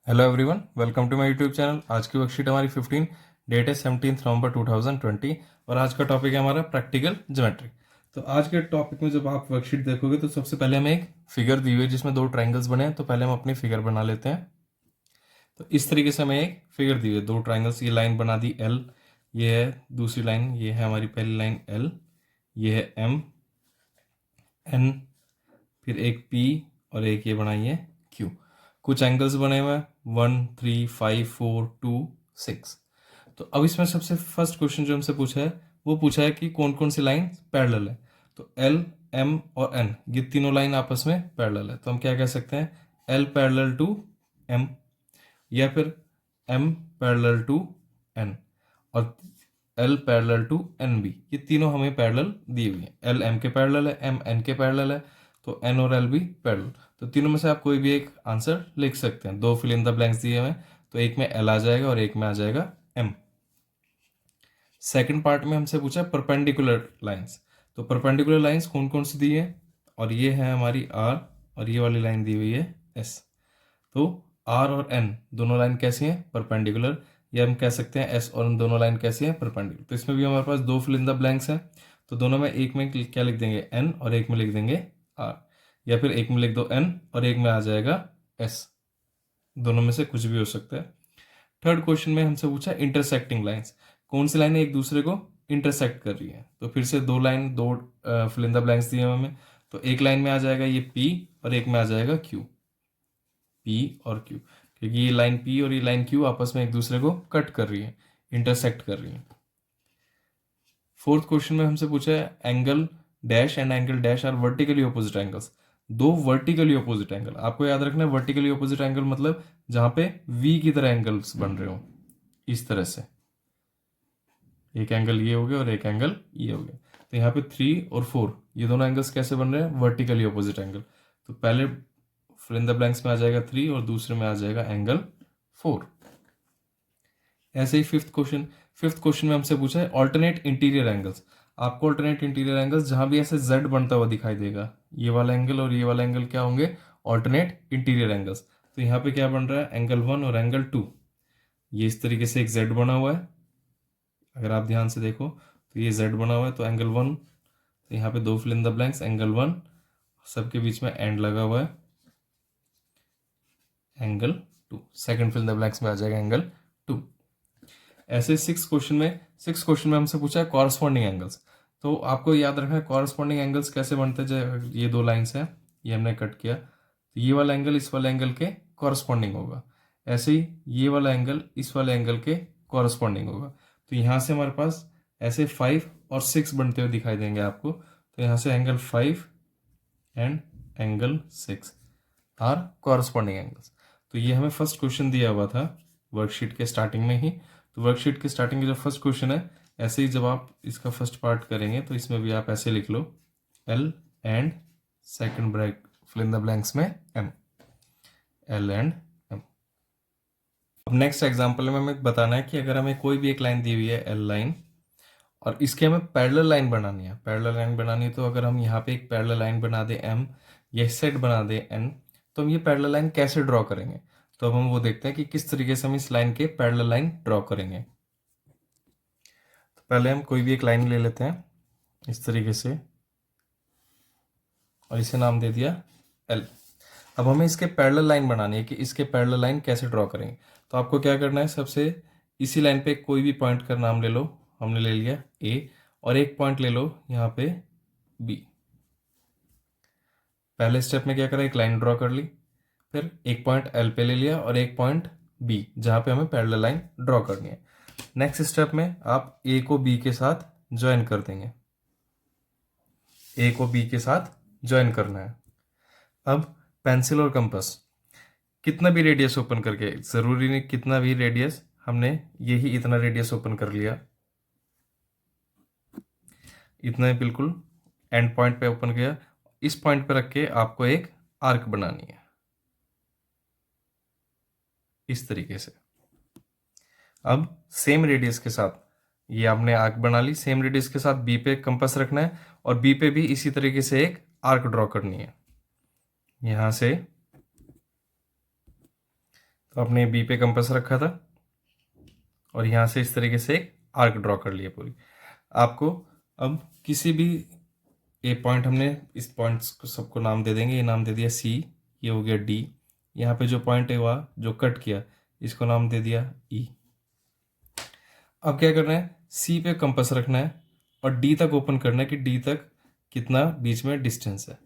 Hello everyone, welcome to my YouTube channel. आज की worksheet हमारी 15, डेट है 17 नवंबर 2020 और आज का टॉपिक है हमारा प्रैक्टिकल ज्योमेट्री। तो आज के टॉपिक में जब आप वर्कशीट देखोगे तो सबसे पहले हमें एक फिगर दी हुई है जिसमें दो ट्राइंगल्स बने हैं। तो पहले हम अपनी फिगर बना लेते हैं। तो इस तरीके से हमें एक फिगर दी हुई है, दो ट्राइंगल्स। ये लाइन बना दी एल, ये है दूसरी लाइन, ये है हमारी पहली लाइन एल, ये है एम एन, फिर एक पी और एक ये बनाई है क्यू। कुछ एंगल्स बने हुए हैं 1, 3, 5, 4, 2, 6। तो अब इसमें सबसे फर्स्ट क्वेश्चन जो हमसे पूछा है वो पूछा है कि कौन कौन सी लाइन पैरेलल है। तो एल, एम और एन, ये तीनों लाइन आपस में पैरेलल है। तो हम क्या कह सकते हैं, एल पैरेलल टू एम, या फिर एम पैरेलल टू एन, और L parallel to N B. ये तीनों हमें पैरेलल दी हुई है। एल एम के पैरेलल है, एम एन के पैरेलल है, तो एन और एल भी पैरेलल। तो तीनों में से आप कोई भी एक आंसर लिख सकते हैं। दो फिल इन द ब्लैंक्स दिए हुए हैं, तो एक में एल आ जाएगा और एक में आ जाएगा एम। सेकंड पार्ट में हमसे पूछा परपेंडिकुलर लाइंस। तो परपेंडिकुलर लाइंस कौन कौन सी दी है, और ये है हमारी आर और ये वाली लाइन दी हुई है एस। तो आर और एन दोनों लाइन कैसी हैं, परपेंडिकुलर। या हम कह सकते हैं एस और एन दोनों लाइन कैसी हैं, परपेंडिकुलर। तो इसमें भी हमारे पास दो फिल इन द ब्लैंक्स हैं। तो दोनों में, एक में क्या लिख देंगे एन और एक में लिख देंगे आर, या फिर एक में लिख दो एन और एक में आ जाएगा एस। दोनों में से कुछ भी हो सकता है। थर्ड क्वेश्चन में हमसे पूछा इंटरसेक्टिंग लाइंस। कौन सी लाइनें एक दूसरे को इंटरसेक्ट कर रही है। तो फिर से दो लाइन, दो फिल इन द ब्लैंक्स दिए हैं हमें। तो एक लाइन में आ जाएगा ये पी और एक में आ जाएगा क्यू, पी और क्यू, क्योंकि ये लाइन पी और ये लाइन क्यू आपस में एक दूसरे को कट कर रही है, इंटरसेक्ट कर रही है। फोर्थ क्वेश्चन में हमसे पूछा है angle dash and angle dash are vertically opposite angles. दो वर्टिकली ऑपोजिट एंगल, आपको याद रखना है वर्टिकली ऑपोजिट एंगल मतलब जहां पे वी की तरह एंगल्स बन रहे हो, इस तरह से। एक एंगल ये हो गया और एक एंगल ये हो गया। तो यहाँ पे 3 और 4 ये दोनों एंगल्स कैसे बन रहे हैं, वर्टिकली ऑपोजिट एंगल। तो पहले फिल इन द ब्लैंक्स में आ जाएगा 3 और दूसरे में आ जाएगा एंगल 4। ऐसे ही फिफ्थ क्वेश्चन में हमसे पूछा है ऑल्टरनेट इंटीरियर एंगल्स। आपको ऑल्टरनेट इंटीरियर एंगल्स जहां भी ऐसे जेड बनता हुआ दिखाई देगा, ये वाला एंगल और ये वाला एंगल क्या होंगे, ऑल्टरनेट इंटीरियर एंगल्स। तो यहाँ पे क्या बन रहा है, एंगल 1 और एंगल 2। ये इस तरीके से एक जेड बना हुआ है, अगर आप ध्यान से देखो तो ये जेड बना हुआ है। तो एंगल 1, तो यहाँ पे दो fill in the blanks, angle 1, सबके बीच में एंड लगा हुआ है, angle 2। Second fill in the blanks में आ जाएगा एंगल 2। ऐसे सिक्स क्वेश्चन में हमसे पूछा है कॉरस्पॉन्डिंग एंगल्स। तो आपको याद रखना है कॉरस्पॉन्डिंग एंगल्स कैसे बनते हैं। जब ये दो लाइंस हैं, ये हमने कट किया, तो ये वाला एंगल इस वाले एंगल के कॉरस्पॉन्डिंग होगा। ऐसे ही ये वाला एंगल इस वाले एंगल के कॉरस्पॉन्डिंग होगा। तो यहाँ से हमारे पास ऐसे 5 और 6 बनते हुए दिखाई देंगे आपको। तो यहाँ से angle 5 and angle 6 are corresponding angles. तो ये हमें फर्स्ट क्वेश्चन दिया हुआ था वर्कशीट के स्टार्टिंग में ही। तो वर्कशीट के स्टार्टिंग में जो फर्स्ट क्वेश्चन है, ऐसे ही जब आप इसका फर्स्ट पार्ट करेंगे तो इसमें भी आप ऐसे लिख लो, L and second bracket fill in the blanks में एम, एल एंड एम। अब नेक्स्ट एग्जांपल में हमें बताना है कि अगर हमें कोई भी एक लाइन दी हुई है एल लाइन और इसके हमें पैरेलल लाइन बनानी है। पैरेलल लाइन बनानी है तो अगर हम यहाँ पे एक पैरेलल लाइन बना दे एम, ये सेट बना दे एन, तो हम ये पैरेलल लाइन कैसे ड्रॉ करेंगे। तो अब हम वो देखते हैं कि किस तरीके से हम इस लाइन के पैरेलल लाइन ड्रॉ करेंगे। तो पहले हम कोई भी एक लाइन ले लेते हैं इस तरीके से और इसे नाम दे दिया एल। अब हमें इसके पैरेलल लाइन बनानी है कि इसके पैरेलल लाइन कैसे ड्रॉ करेंगे। तो आपको क्या करना है, सबसे इसी लाइन पे कोई भी पॉइंट का नाम ले लो। हमने ले लिया ए, और एक पॉइंट ले लो यहाँ पे बी। पहले स्टेप में क्या करा, एक लाइन ड्रॉ कर ली, फिर एक पॉइंट एल पे ले लिया और एक पॉइंट बी जहाँ पे हमें पैरेलल लाइन ड्रॉ करनी है। नेक्स्ट स्टेप में आप ए को बी के साथ ज्वाइन कर देंगे, ए को बी के साथ ज्वाइन करना है। अब पेंसिल और कंपास, कितना भी रेडियस ओपन करके, जरूरी नहीं कितना भी रेडियस, हमने यही इतना रेडियस ओपन कर लिया, इतना बिल्कुल एंड पॉइंट पे ओपन किया। इस पॉइंट पे रख के आपको एक आर्क बनानी है इस तरीके से। अब सेम रेडियस के साथ ये आपने आर्क बना ली, सेम रेडियस के साथ बी पे कंपास रखना है और बी पे भी इसी तरीके से एक आर्क ड्रॉ करनी है यहां से। तो आपने बी पे कंपास रखा था और यहाँ से इस तरीके से एक आर्क ड्रॉ कर लिया पूरी। आपको अब किसी भी ए पॉइंट, हमने इस पॉइंट्स को सबको नाम दे देंगे। ये नाम दे दिया सी, ये हो गया डी, यहाँ पे जो पॉइंट है हुआ जो कट किया इसको नाम दे दिया ई। अब क्या करना है, सी पे कंपास रखना है और डी तक ओपन करना है कि डी तक कितना बीच में डिस्टेंस है।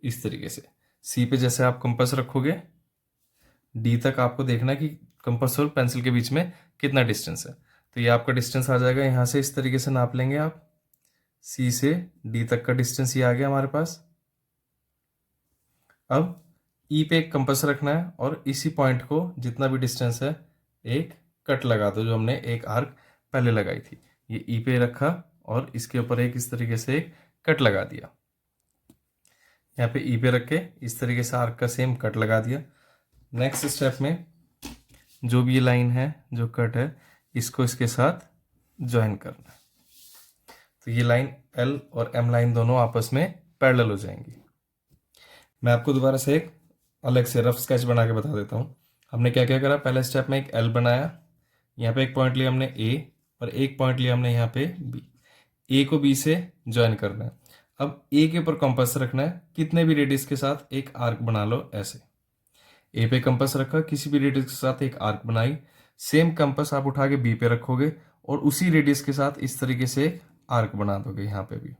इस तरीके से सी पे जैसे आप कंपास रखोगे, डी तक आपको देखना है कि कंपास और पेंसिल के बीच में कितना डिस्टेंस है। तो ये आपका डिस्टेंस आ जाएगा, यहाँ से इस तरीके से नाप लेंगे आप। सी से डी तक का डिस्टेंस ये आ गया हमारे पास। अब ई पे एक कंपास रखना है और इसी पॉइंट को जितना भी डिस्टेंस है एक कट लगा दो, जो हमने एक आर्क पहले लगाई थी। ये ई पे रखा और इसके ऊपर एक इस तरीके से एक कट लगा दिया। यहाँ पे ई पे रख के इस तरीके से आर्क का सेम कट लगा दिया। नेक्स्ट स्टेप में जो भी ये लाइन है जो कट है इसको इसके साथ ज्वाइन करना है। तो ये लाइन एल और एम लाइन दोनों आपस में पैरेलल हो जाएंगी। मैं आपको दोबारा से एक अलग से रफ स्केच बना के बता देता हूँ। हमने क्या क्या करा, पहले स्टेप में एक एल बनाया, यहाँ पे एक पॉइंट लिया हमने ए और एक पॉइंट लिया हमने यहाँ पे बी। ए को बी से ज्वाइन करना है। अब ए के ऊपर कंपास रखना है, कितने भी रेडियस के साथ एक आर्क बना लो ऐसे। ए पे कंपास रखा, किसी भी रेडियस के साथ एक आर्क बनाई। सेम कंपास आप उठा के बी पे रखोगे और उसी रेडियस के साथ इस तरीके से एक आर्क बना दोगे यहाँ पे भी।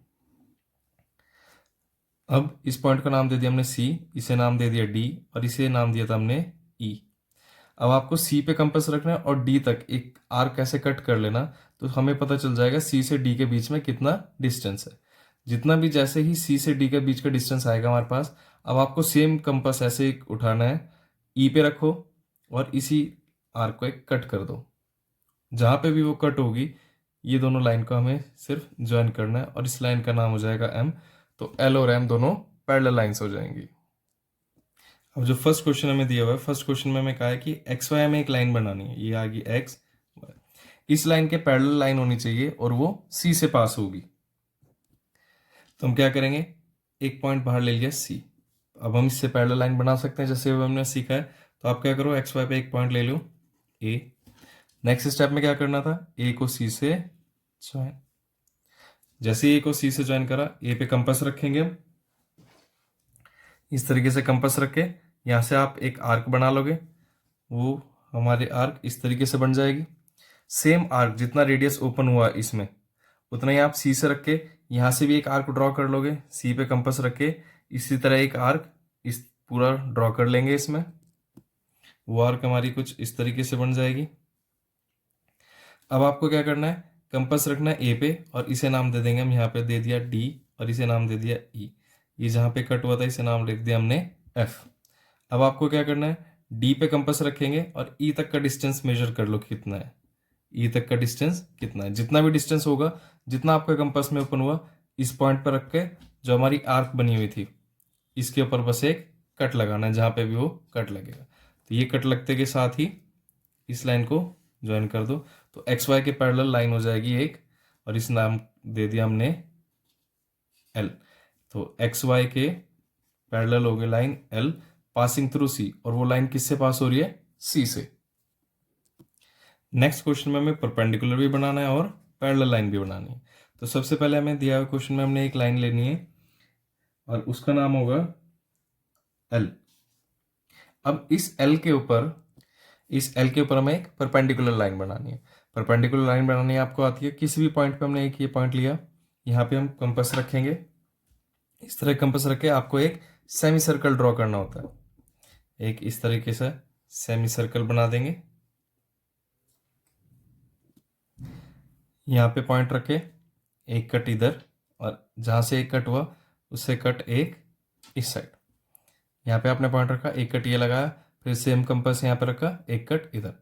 अब इस पॉइंट का नाम दे दिया हमने सी, इसे नाम दे दिया डी और इसे नाम दिया था हमने ई। अब आपको सी पे कंपास रखना है और डी तक एक आर्क ऐसे कट कर लेना, तो हमें पता चल जाएगा सी से डी के बीच में कितना डिस्टेंस है। जितना भी जैसे ही सी से डी के बीच का डिस्टेंस आएगा हमारे पास, अब आपको सेम कंपास ऐसे उठाना है, ई पे रखो और इसी आर्क को एक कट कर दो। जहाँ पे भी वो कट होगी ये दोनों लाइन को हमें सिर्फ ज्वाइन करना है और इस लाइन का नाम हो जाएगा एम। तो एल और एम दोनों पैरेलल लाइंस हो जाएंगी। अब जो फर्स्ट क्वेश्चन हमें दिया हुआ है, फर्स्ट क्वेश्चन में हमें कहा है कि एक्स वाई में एक लाइन बनानी है। ये आ गई एक्स वाई, इस लाइन के पैरेलल लाइन होनी चाहिए और वो सी से पास होगी। तो हम क्या करेंगे, एक पॉइंट बाहर ले लिया सी। अब हम इससे पैरेलल लाइन बना सकते हैं जैसे हमने सीखा है। तो आप क्या करो, एक्स वाई पे एक पॉइंट ले लो ए। नेक्स्ट स्टेप में क्या करना था, ए को सी से ज्वाइन। जैसे ए को सी से ज्वाइन करा, ए पे कंपास रखेंगे हम, इस तरीके से कंपास रख के यहाँ से आप एक आर्क बना लोगे। वो हमारे आर्क इस तरीके से बन जाएगी। सेम आर्क जितना रेडियस ओपन हुआ इसमें उतना ही आप सी से रख के यहाँ से भी एक आर्क ड्रॉ कर लोगे। सी पे कंपास रख के इसी तरह एक आर्क इस पूरा ड्रॉ कर लेंगे इसमें। वो आर्क हमारी कुछ इस तरीके से बन जाएगी। अब आपको क्या करना है, कंपास रखना है ए पे और इसे नाम दे देंगे हम, यहाँ पे दे दिया डी और इसे नाम दे दिया ई। ये जहाँ पे कट हुआ था इसे नाम लिख दिया हमने एफ। अब आपको क्या करना है, डी पे कंपास रखेंगे और ई तक का डिस्टेंस मेजर कर लो कितना है। ई तक का डिस्टेंस कितना है, जितना भी डिस्टेंस होगा, जितना आपका कंपास में ओपन हुआ, इस पॉइंट पर रख के जो हमारी आर्क बनी हुई थी इसके ऊपर बस एक कट लगाना है जहाँ पे भी वो कट लगेगा। तो ये कट लगते के साथ ही इस लाइन को ज्वाइन कर दो। तो एक्स वाई के पैरेलल लाइन हो जाएगी एक और इस नाम दे दिया हमने एल। तो एक्स वाई के पैरेलल हो गए line L passing through C, और वो लाइन किससे पास हो रही है, सी से। नेक्स्ट क्वेश्चन में हमें परपेंडिकुलर भी बनाना है और पैरेलल लाइन भी बनानी है। तो सबसे पहले हमें दिया हुआ क्वेश्चन में हमने एक लाइन लेनी है और उसका नाम होगा एल। अब इस एल के ऊपर हमें एक परपेंडिकुलर लाइन बनानी है। परपेंडिकुलर लाइन बनानी आपको आती है, किसी भी पॉइंट पे हमने एक ये पॉइंट लिया, यहाँ पे हम कंपास रखेंगे, इस तरह कंपास रख के आपको एक सेमी सर्कल ड्रॉ करना होता है। एक इस तरीके से सेमी सर्कल बना देंगे, यहाँ पे पॉइंट रखे, एक कट इधर और जहाँ से एक कट हुआ उससे कट एक इस साइड। यहाँ पे आपने पॉइंट रखा, एक कट ये लगाया, फिर सेम कंपास यहाँ पे रखा, एक कट इधर,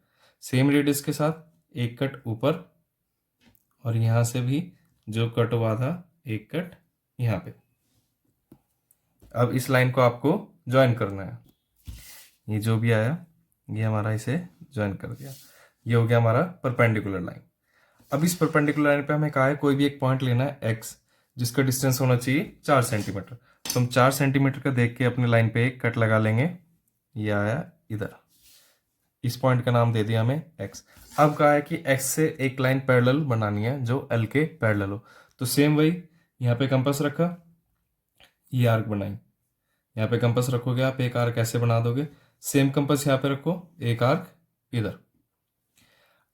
सेम रेडियस के साथ एक कट ऊपर और यहाँ से भी जो कट हुआ था एक कट यहाँ पे। अब इस लाइन को आपको ज्वाइन करना है। ये जो भी आया ये हमारा इसे ज्वाइन कर दिया। ये हो गया हमारा परपेंडिकुलर लाइन। अब इस परपेंडिकुलर लाइन पे हमें कहा है कोई भी एक पॉइंट लेना है एक्स, जिसका डिस्टेंस होना चाहिए 4 सेंटीमीटर। तो हम 4 सेंटीमीटर का देख के अपने लाइन पे एक कट लगा लेंगे। ये आया इधर, इस पॉइंट का नाम दे दिया हमें एक्स। अब कहा है कि एक्स से एक लाइन पैरेलल बनानी है जो एल के पैरेलल हो। तो सेम वही, यहाँ पे कंपास रखा, ये आर्क बनाई, यहाँ पे कंपास रखोगे आप, एक आर्क ऐसे बना दोगे, सेम कंपास यहाँ पे रखो, एक आर्क इधर।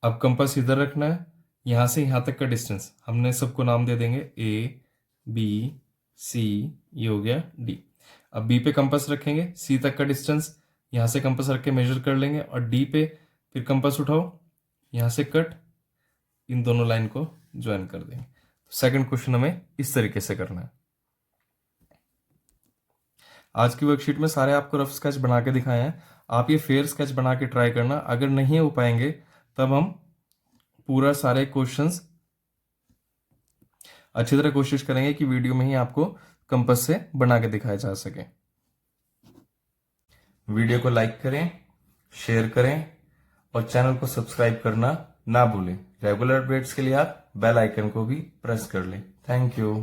अब कंपास इधर रखना है, यहाँ से यहाँ तक का डिस्टेंस हमने सबको नाम दे देंगे, ए बी सी, ये हो गया डी। अब बी पे कंपास रखेंगे, सी तक का डिस्टेंस यहाँ से कंपास रख के मेजर कर लेंगे, और डी पे फिर कंपास उठाओ, यहाँ से कट, इन दोनों लाइन को ज्वाइन कर देंगे। सेकंड क्वेश्चन हमें इस तरीके से करना है। आज की वर्कशीट में सारे आपको रफ स्केच बना के दिखाए हैं, आप ये फेयर स्केच बना के ट्राई करना। अगर नहीं हो पाएंगे तब हम पूरा सारे क्वेश्चंस अच्छी तरह कोशिश करेंगे कि वीडियो में ही आपको कंपास से बना के दिखाया जा सके। वीडियो को लाइक करें, शेयर करें और चैनल को सब्सक्राइब करना ना भूलें। रेगुलर अपडेट्स के लिए आप बेल आइकन को भी प्रेस कर लें। Thank you.